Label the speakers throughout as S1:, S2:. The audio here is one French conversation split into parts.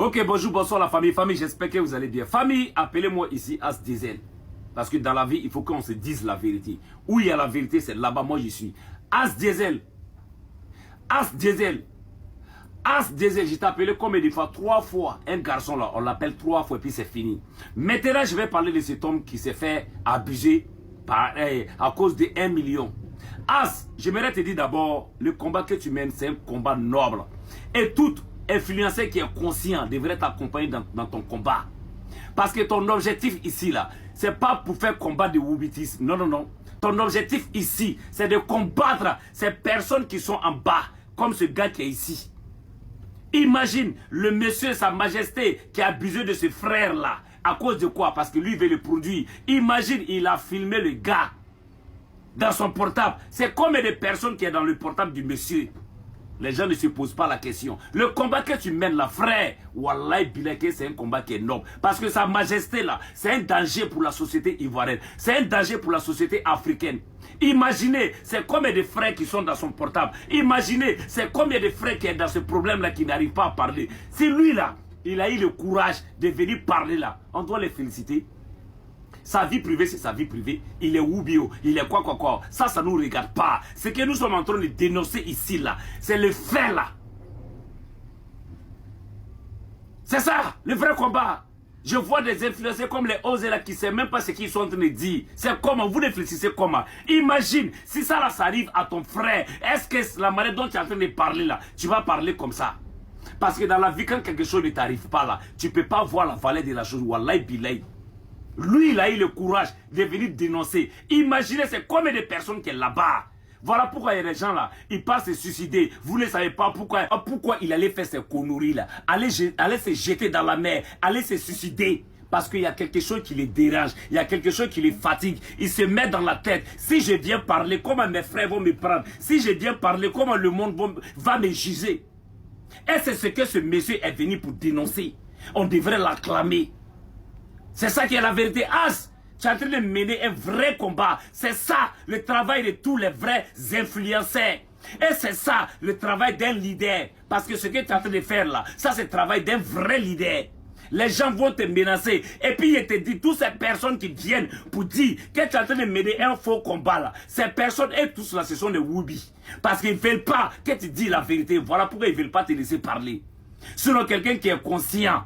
S1: Ok, bonjour, bonsoir la famille. Famille, j'espère que vous allez bien. Famille, appelez-moi ici As Diesel. Parce que dans la vie, il faut qu'on se dise la vérité. Où il y a la vérité, c'est là-bas, moi je suis. As Diesel. As Diesel. As Diesel, je t'ai appelé combien de fois? 3 fois. Un garçon là, on l'appelle 3 fois et puis c'est fini. Maintenant, je vais parler de cet homme qui s'est fait abuser à cause de 1 million. As, j'aimerais te dire d'abord, le combat que tu mènes, c'est un combat noble. Et tout influenceur qui est conscient devrait t'accompagner dans ton combat. Parce que ton objectif ici, là, c'est pas pour faire combat de Woubitis. Non, non, non. Ton objectif ici, c'est de combattre ces personnes qui sont en bas, comme ce gars qui est ici. Imagine le monsieur, sa majesté, qui a abusé de ce frère-là. À cause de quoi? Parce que lui veut le produire. Imagine, il a filmé le gars dans son portable. C'est combien de personnes qui est dans le portable du monsieur? Les gens ne se posent pas la question. Le combat que tu mènes là, frère, Wallahi Bileke, c'est un combat qui est noble. Parce que sa majesté là, c'est un danger pour la société ivoirienne. C'est un danger pour la société africaine. Imaginez, c'est combien de frères qui sont dans son portable. Imaginez, c'est combien de frères qui sont dans ce problème là qui n'arrivent pas à parler. C'est lui là, il a eu le courage de venir parler là. On doit les féliciter. Sa vie privée, c'est sa vie privée. Il est Woubio, il est quoi. Ça ne nous regarde pas. Ce que nous sommes en train de dénoncer ici, là, c'est le fait, là. C'est ça, le vrai combat. Je vois des influenceurs comme les Osé, là, qui ne savent même pas ce qu'ils sont en train de dire. C'est comment, vous réfléchissez comment. Imagine, si ça, là, ça arrive à ton frère, est-ce que la manière dont tu es en train de parler, là, tu vas parler comme ça? Parce que dans la vie, quand quelque chose ne t'arrive pas, là, tu ne peux pas voir la valeur de la chose. Wallahi billahi. Lui, il a eu le courage de venir dénoncer. Imaginez, c'est combien de personnes qui sont là-bas. Voilà pourquoi il y a des gens là, ils passent se suicider. Vous ne savez pas pourquoi il allait faire ces conneries là. Aller se jeter dans la mer, aller se suicider. Parce qu'il y a quelque chose qui les dérange, il y a quelque chose qui les fatigue. Il se met dans la tête, si je viens parler, comment mes frères vont me prendre? Si je viens parler, comment le monde va me juger? Et c'est ce que ce monsieur est venu pour dénoncer. On devrait l'acclamer. C'est ça qui est la vérité. As, tu es en train de mener un vrai combat. C'est ça le travail de tous les vrais influenceurs. Et c'est ça le travail d'un leader. Parce que ce que tu es en train de faire là, ça c'est le travail d'un vrai leader. Les gens vont te menacer. Et puis il te dit, toutes ces personnes qui viennent pour dire que tu es en train de mener un faux combat là, ces personnes et tous là, ce sont des Woubi. Parce qu'ils ne veulent pas que tu dises la vérité. Voilà pourquoi ils ne veulent pas te laisser parler. Sinon quelqu'un qui est conscient,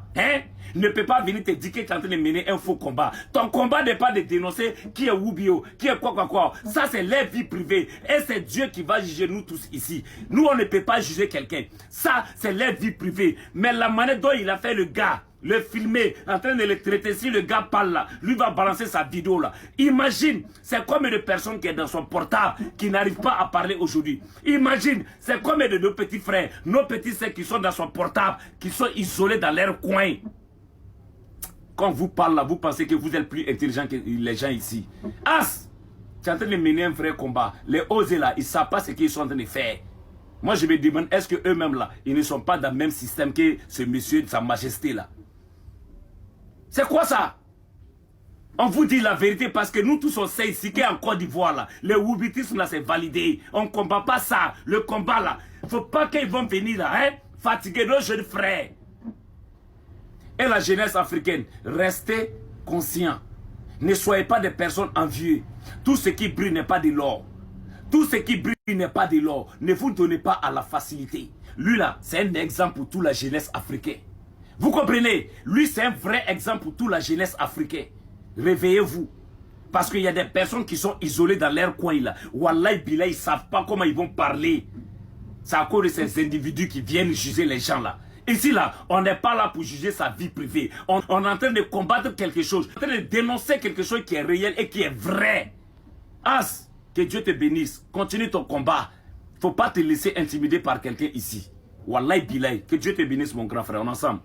S1: ne peut pas venir te dire que tu es en train de mener un faux combat. Ton combat n'est pas de dénoncer qui est Woubio, qui est quoi. Ça, c'est leur vie privée. Et c'est Dieu qui va juger nous tous ici. Nous, on ne peut pas juger quelqu'un. Ça, c'est leur vie privée. Mais la manière dont il a fait le gars, le filmer, en train de le traiter, si le gars parle là, lui va balancer sa vidéo là. Imagine, c'est combien de personnes qui est dans son portable, qui n'arrivent pas à parler aujourd'hui. Imagine, c'est combien de nos petits frères, nos petits sœurs qui sont dans son portable, qui sont isolés dans leur coin. Quand vous parlez là, vous pensez que vous êtes plus intelligent que les gens ici. As, tu es en train de mener un vrai combat. Les osés là, ils ne savent pas ce qu'ils sont en train de faire. Moi je me demande, est-ce qu'eux-mêmes là, ils ne sont pas dans le même système que ce monsieur de sa majesté là? C'est quoi ça? On vous dit la vérité parce que nous tous on sait ici qu'en Côte d'Ivoire là, le woubitisme là c'est validé. On ne combat pas ça. Le combat là, il ne faut pas qu'ils vont venir là, fatiguer nos jeunes frères. Et la jeunesse africaine, restez conscients. Ne soyez pas des personnes envieuses. Tout ce qui brille n'est pas de l'or. Tout ce qui brille n'est pas de l'or. Ne vous donnez pas à la facilité. Lui là, c'est un exemple pour toute la jeunesse africaine. Vous comprenez? Lui, c'est un vrai exemple pour toute la jeunesse africaine. Réveillez-vous. Parce qu'il y a des personnes qui sont isolées dans leur coin là. Wallahi billah, ils ne savent pas comment ils vont parler. C'est à cause de ces individus qui viennent juger les gens là. Ici là, on n'est pas là pour juger sa vie privée. On est en train de combattre quelque chose. On est en train de dénoncer quelque chose qui est réel et qui est vrai. As, que Dieu te bénisse. Continue ton combat. Il ne faut pas te laisser intimider par quelqu'un ici. Wallahi billahi. Que Dieu te bénisse mon grand frère. On est ensemble.